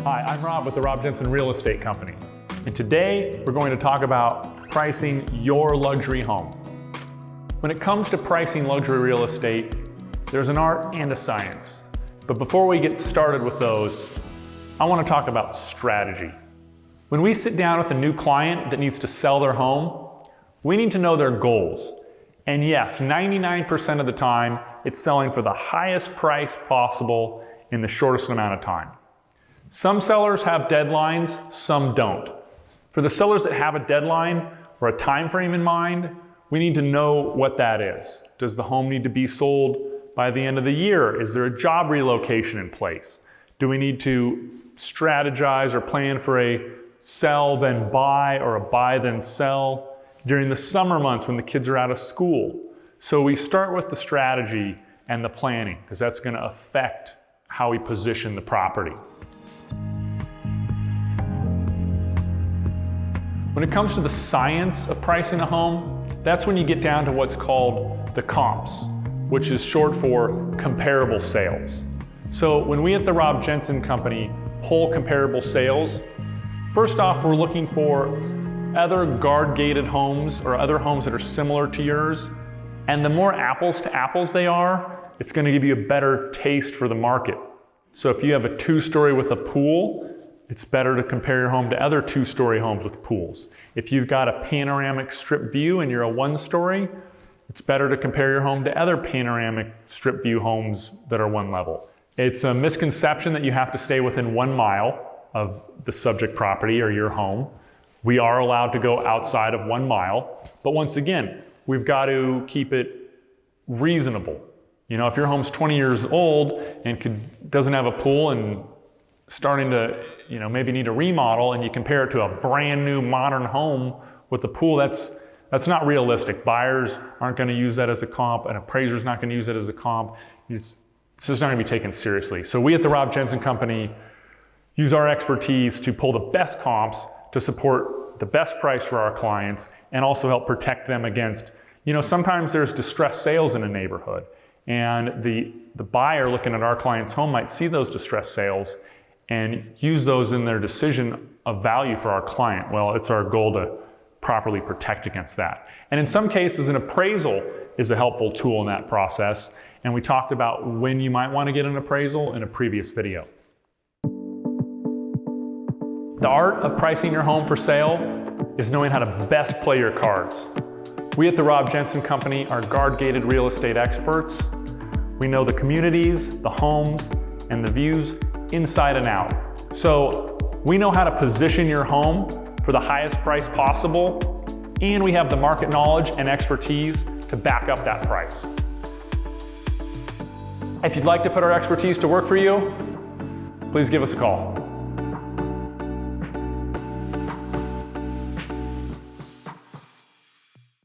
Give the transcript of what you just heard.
Hi, I'm Rob with the Rob Jensen Real Estate Company. And today we're going to talk about pricing your luxury home. When it comes to pricing luxury real estate, there's an art and a science. But before we get started with those, I want to talk about strategy. When we sit down with a new client that needs to sell their home, we need to know their goals. And yes, 99% of the time, it's selling for the highest price possible in the shortest amount of time. Some sellers have deadlines, some don't. For the sellers that have a deadline or a time frame in mind, we need to know what that is. Does the home need to be sold by the end of the year? Is there a job relocation in place? Do we need to strategize or plan for a sell then buy or a buy then sell during the summer months when the kids are out of school? So we start with the strategy and the planning because that's going to affect how we position the property. When it comes to the science of pricing a home, that's when you get down to what's called the comps, which is short for comparable sales. So when we at the Rob Jensen Company pull comparable sales, first off, we're looking for other guard-gated homes or other homes that are similar to yours. And the more apples to apples they are, it's going to give you a better taste for the market. So if you have a 2-story with a pool, it's better to compare your home to other 2-story homes with pools. If you've got a panoramic strip view and you're a 1-story, it's better to compare your home to other panoramic strip view homes that are 1 level. It's a misconception that you have to stay within 1 mile of the subject property or your home. We are allowed to go outside of 1 mile, but once again, we've got to keep it reasonable. You know, if your home's 20 years old and doesn't have a pool and starting to, maybe need a remodel, and you compare it to a brand new modern home with a pool, that's not realistic. Buyers aren't going to use that as a comp, an appraiser's not going to use it as a comp. It's just not going to be taken seriously. So we at the Rob Jensen Company use our expertise to pull the best comps to support the best price for our clients and also help protect them against, sometimes there's distressed sales in a neighborhood, and the buyer looking at our client's home might see those distressed sales and use those in their decision of value for our client. Well, it's our goal to properly protect against that. And in some cases, an appraisal is a helpful tool in that process. And we talked about when you might want to get an appraisal in a previous video. The art of pricing your home for sale is knowing how to best play your cards. We at the Rob Jensen Company are guard-gated real estate experts. We know the communities, the homes, and the views inside and out. So we know how to position your home for the highest price possible, and we have the market knowledge and expertise to back up that price. If you'd like to put our expertise to work for you, please give us a call.